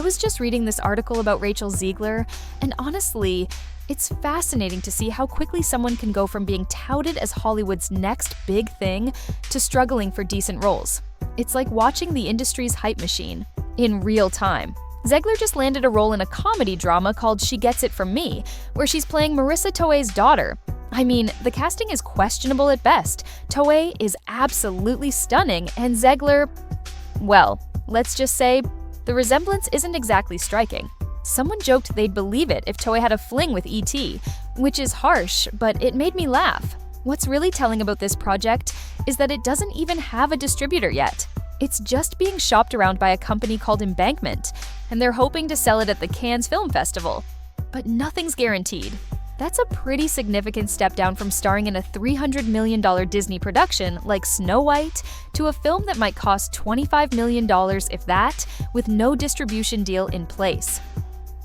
was just reading this article about Rachel Zegler, and honestly, it's fascinating to see how quickly someone can go from being touted as Hollywood's next big thing to struggling for decent roles. It's like watching the industry's hype machine in real time. Zegler just landed a role in a comedy drama called She Gets It From Me, where she's playing Marissa Tomei's daughter. I mean, the casting is questionable at best. Tomei is absolutely stunning, and Zegler, well, let's just say the resemblance isn't exactly striking. Someone joked they'd believe it if Tomei had a fling with E.T., which is harsh, but it made me laugh. What's really telling about this project is that it doesn't even have a distributor yet. It's just being shopped around by a company called Embankment, and they're hoping to sell it at the Cannes Film Festival. But nothing's guaranteed. That's a pretty significant step down from starring in a $300 million Disney production like Snow White to a film that might cost $25 million, if that, with no distribution deal in place.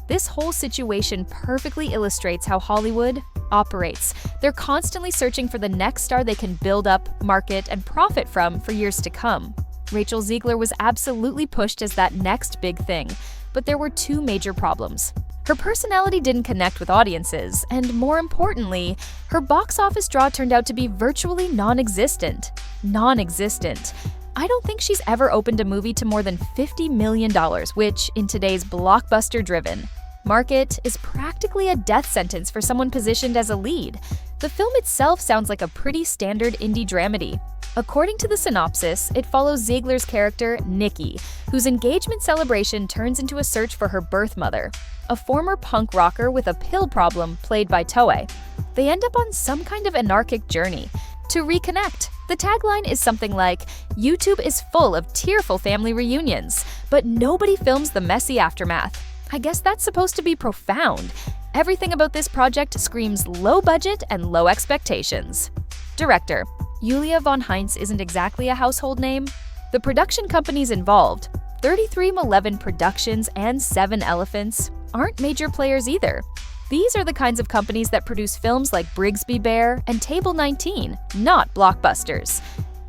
This whole situation perfectly illustrates how Hollywood operates. They're constantly searching for the next star they can build up, market, and profit from for years to come. Rachel Zegler was absolutely pushed as that next big thing, but there were two major problems. Her personality didn't connect with audiences, and more importantly, her box office draw turned out to be virtually non-existent. Non-existent. I don't think she's ever opened a movie to more than $50 million, which, in today's blockbuster-driven market, is practically a death sentence for someone positioned as a lead. The film itself sounds like a pretty standard indie dramedy. According to the synopsis, it follows Zegler's character, Nikki, whose engagement celebration turns into a search for her birth mother, a former punk rocker with a pill problem played by Tomei. They end up on some kind of anarchic journey to reconnect. The tagline is something like, "YouTube is full of tearful family reunions, but nobody films the messy aftermath." I guess that's supposed to be profound. Everything about this project screams low budget and low expectations. Director. Julia von Heinz isn't exactly a household name. The production companies involved, 3311 Productions and 7 Elephants, aren't major players either. These are the kinds of companies that produce films like Brigsby Bear and Table 19, not blockbusters.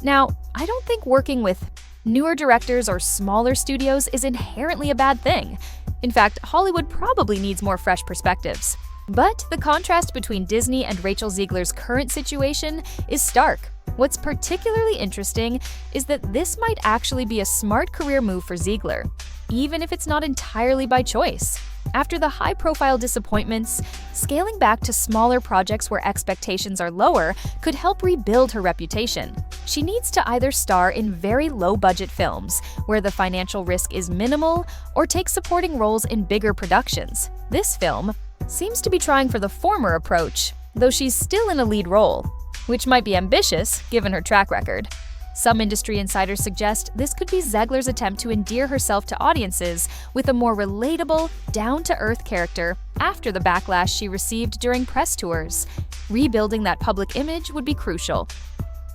Now, I don't think working with newer directors or smaller studios is inherently a bad thing. In fact, Hollywood probably needs more fresh perspectives. But the contrast between Disney and Rachel Zegler's current situation is stark. What's particularly interesting is that this might actually be a smart career move for Zegler, even if it's not entirely by choice. After the high-profile disappointments, scaling back to smaller projects where expectations are lower could help rebuild her reputation. She needs to either star in very low-budget films, where the financial risk is minimal, or take supporting roles in bigger productions. This film seems to be trying for the former approach, though she's still in a lead role, which might be ambitious given her track record. Some industry insiders suggest this could be Zegler's attempt to endear herself to audiences with a more relatable, down-to-earth character after the backlash she received during press tours. Rebuilding that public image would be crucial.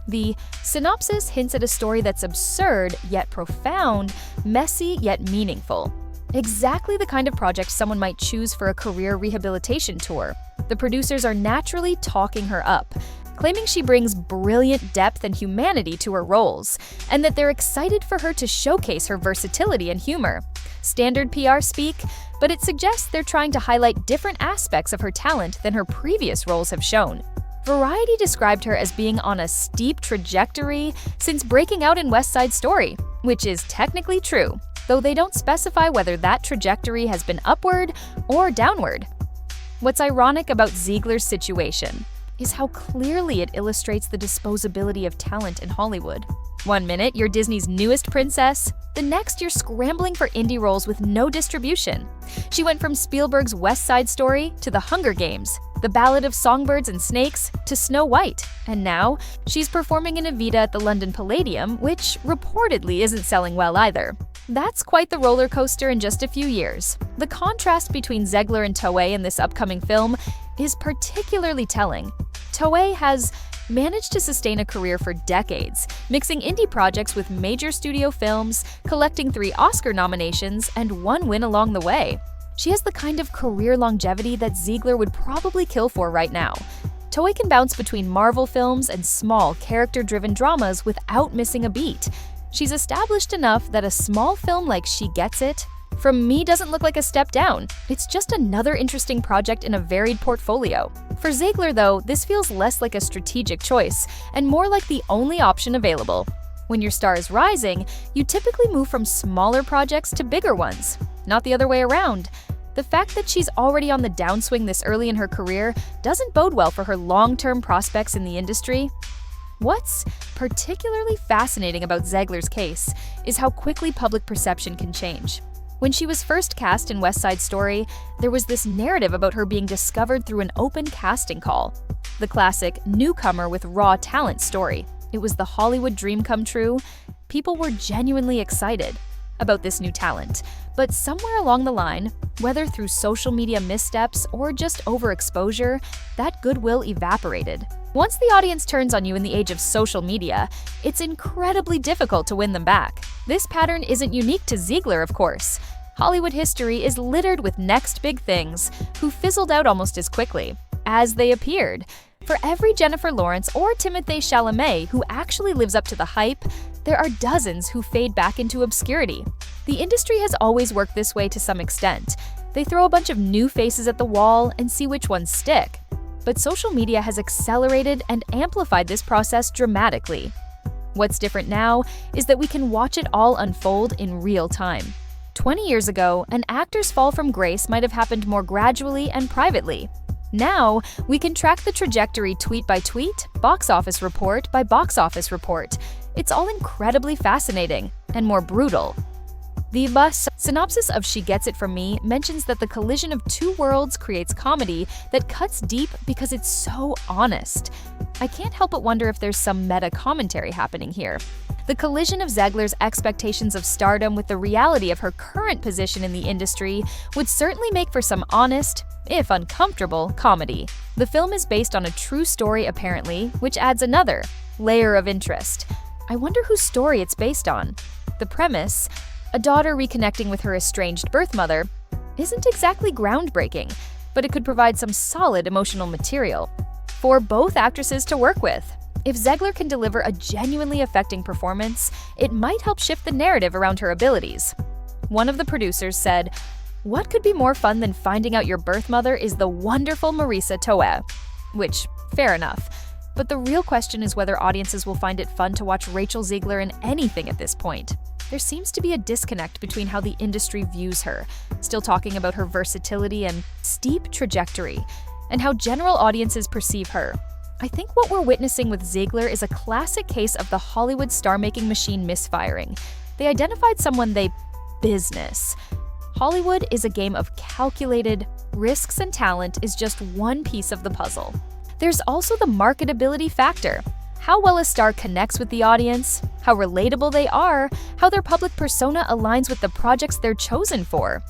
The synopsis hints at a story that's absurd yet profound, messy yet meaningful. Exactly the kind of project someone might choose for a career rehabilitation tour. The producers are naturally talking her up, claiming she brings brilliant depth and humanity to her roles, and that they're excited for her to showcase her versatility and humor. Standard PR speak, but it suggests they're trying to highlight different aspects of her talent than her previous roles have shown. Variety described her as being on a steep trajectory since breaking out in West Side Story, which is technically true, though they don't specify whether that trajectory has been upward or downward. What's ironic about Zegler's situation is how clearly it illustrates the disposability of talent in Hollywood. One minute, you're Disney's newest princess, the next you're scrambling for indie roles with no distribution. She went from Spielberg's West Side Story to The Hunger Games, The Ballad of Songbirds and Snakes to Snow White, and now she's performing in Evita at the London Palladium, which reportedly isn't selling well either. That's quite the roller coaster in just a few years. The contrast between Zegler and Tomei in this upcoming film is particularly telling. Tomei has managed to sustain a career for decades, mixing indie projects with major studio films, collecting 3 Oscar nominations, and 1 win along the way. She has the kind of career longevity that Zegler would probably kill for right now. Tomei can bounce between Marvel films and small, character-driven dramas without missing a beat. She's established enough that a small film like She Gets It From Me doesn't look like a step down. It's just another interesting project in a varied portfolio. For Zegler, though, this feels less like a strategic choice and more like the only option available. When your star is rising, you typically move from smaller projects to bigger ones, not the other way around. The fact that she's already on the downswing this early in her career doesn't bode well for her long-term prospects in the industry. What's particularly fascinating about Zegler's case is how quickly public perception can change. When she was first cast in West Side Story, there was this narrative about her being discovered through an open casting call. The classic newcomer with raw talent story. It was the Hollywood dream come true. People were genuinely excited about this new talent. But somewhere along the line, whether through social media missteps or just overexposure, that goodwill evaporated. Once the audience turns on you in the age of social media, it's incredibly difficult to win them back. This pattern isn't unique to Zegler, of course. Hollywood history is littered with next big things who fizzled out almost as quickly as they appeared. For every Jennifer Lawrence or Timothée Chalamet who actually lives up to the hype, there are dozens who fade back into obscurity. The industry has always worked this way to some extent. They throw a bunch of new faces at the wall and see which ones stick. But social media has accelerated and amplified this process dramatically. What's different now is that we can watch it all unfold in real time. 20 years ago, an actor's fall from grace might have happened more gradually and privately. Now, we can track the trajectory tweet by tweet, box office report by box office report. It's all incredibly fascinating and more brutal. The synopsis of She Gets It From Me mentions that the collision of two worlds creates comedy that cuts deep because it's so honest. I can't help but wonder if there's some meta commentary happening here. The collision of Zegler's expectations of stardom with the reality of her current position in the industry would certainly make for some honest, if uncomfortable, comedy. The film is based on a true story apparently, which adds another layer of interest. I wonder whose story it's based on. The premise, a daughter reconnecting with her estranged birth mother, isn't exactly groundbreaking, but it could provide some solid emotional material for both actresses to work with. If Zegler can deliver a genuinely affecting performance, it might help shift the narrative around her abilities. One of the producers said, "What could be more fun than finding out your birth mother is the wonderful Marisa Tomei?" Which, fair enough. But the real question is whether audiences will find it fun to watch Rachel Zegler in anything at this point. There seems to be a disconnect between how the industry views her, still talking about her versatility and steep trajectory, and how general audiences perceive her. I think what we're witnessing with Zegler is a classic case of the Hollywood star-making machine misfiring. They identified someone they business. Hollywood is a game of calculated risks, and talent is just one piece of the puzzle. There's also the marketability factor. How well a star connects with the audience, how relatable they are, how their public persona aligns with the projects they're chosen for.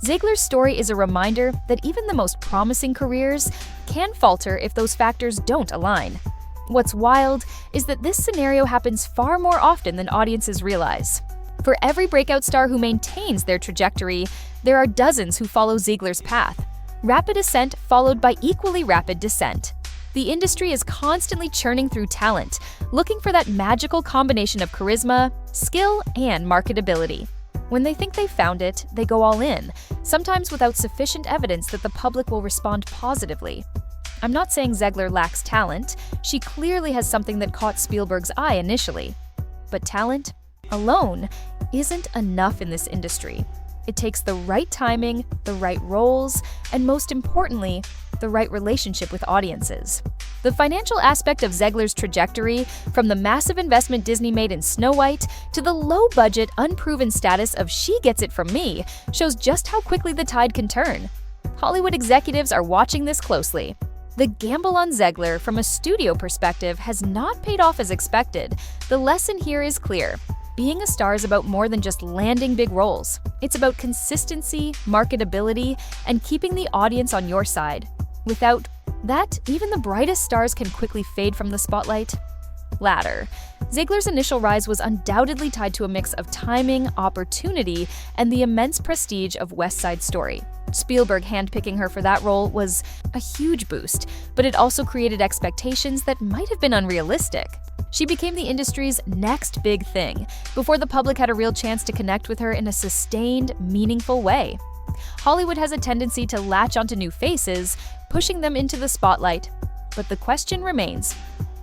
Zegler's story is a reminder that even the most promising careers can falter if those factors don't align. What's wild is that this scenario happens far more often than audiences realize. For every breakout star who maintains their trajectory, there are dozens who follow Zegler's path. Rapid ascent followed by equally rapid descent. The industry is constantly churning through talent, looking for that magical combination of charisma, skill, and marketability. When they think they've found it, they go all in, sometimes without sufficient evidence that the public will respond positively. I'm not saying Zegler lacks talent. She clearly has something that caught Spielberg's eye initially. But talent alone isn't enough in this industry. It takes the right timing, the right roles, and most importantly, the right relationship with audiences. The financial aspect of Zegler's trajectory, from the massive investment Disney made in Snow White to the low-budget, unproven status of She Gets It From Me, shows just how quickly the tide can turn. Hollywood executives are watching this closely. The gamble on Zegler from a studio perspective has not paid off as expected. The lesson here is clear. Being a star is about more than just landing big roles. It's about consistency, marketability, and keeping the audience on your side. Without that, even the brightest stars can quickly fade from the spotlight. Latter. Zegler's initial rise was undoubtedly tied to a mix of timing, opportunity, and the immense prestige of West Side Story. Spielberg handpicking her for that role was a huge boost, but it also created expectations that might have been unrealistic. She became the industry's next big thing, before the public had a real chance to connect with her in a sustained, meaningful way. Hollywood has a tendency to latch onto new faces, pushing them into the spotlight. But the question remains,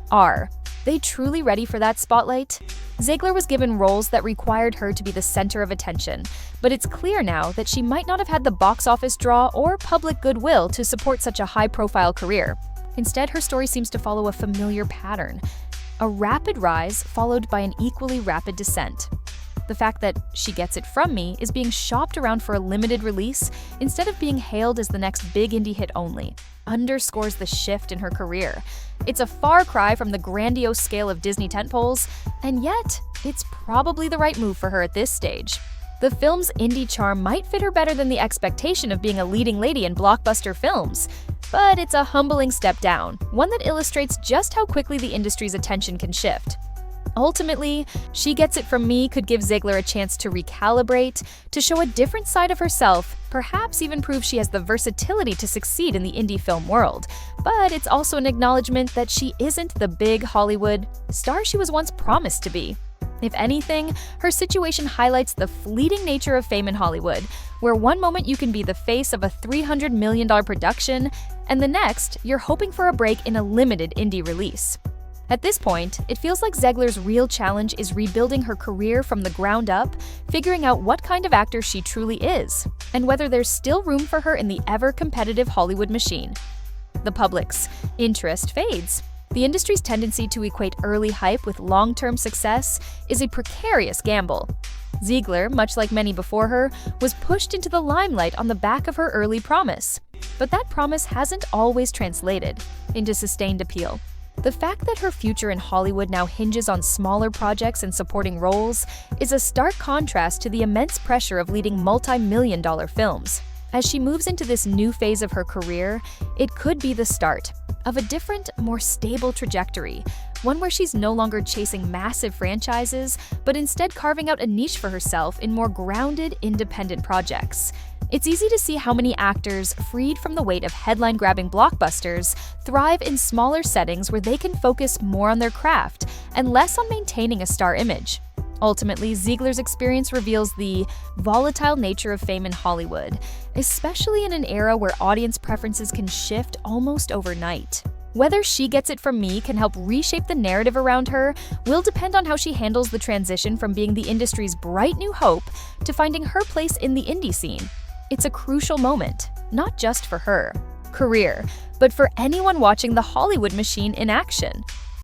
are they truly ready for that spotlight? Zegler was given roles that required her to be the center of attention, but it's clear now that she might not have had the box office draw or public goodwill to support such a high-profile career. Instead, her story seems to follow a familiar pattern: a rapid rise followed by an equally rapid descent. The fact that She Gets It From Me is being shopped around for a limited release instead of being hailed as the next big indie hit only underscores the shift in her career. It's a far cry from the grandiose scale of Disney tentpoles, and yet it's probably the right move for her at this stage. The film's indie charm might fit her better than the expectation of being a leading lady in blockbuster films, but it's a humbling step down, one that illustrates just how quickly the industry's attention can shift. Ultimately, She Gets It From Me could give Zegler a chance to recalibrate, to show a different side of herself, perhaps even prove she has the versatility to succeed in the indie film world. But it's also an acknowledgement that she isn't the big Hollywood star she was once promised to be. If anything, her situation highlights the fleeting nature of fame in Hollywood, where one moment you can be the face of a $300 million production, and the next, you're hoping for a break in a limited indie release. At this point, it feels like Zegler's real challenge is rebuilding her career from the ground up, figuring out what kind of actor she truly is, and whether there's still room for her in the ever-competitive Hollywood machine. The public's interest fades. The industry's tendency to equate early hype with long-term success is a precarious gamble. Zegler, much like many before her, was pushed into the limelight on the back of her early promise. But that promise hasn't always translated into sustained appeal. The fact that her future in Hollywood now hinges on smaller projects and supporting roles is a stark contrast to the immense pressure of leading multi-million-dollar films. As she moves into this new phase of her career, it could be the start of a different, more stable trajectory, one where she's no longer chasing massive franchises, but instead carving out a niche for herself in more grounded, independent projects. It's easy to see how many actors, freed from the weight of headline-grabbing blockbusters, thrive in smaller settings where they can focus more on their craft and less on maintaining a star image. Ultimately, Zegler's experience reveals the volatile nature of fame in Hollywood, especially in an era where audience preferences can shift almost overnight. Whether She Gets It From Me can help reshape the narrative around her will depend on how she handles the transition from being the industry's bright new hope to finding her place in the indie scene. It's a crucial moment, not just for her career, but for anyone watching the Hollywood machine in action.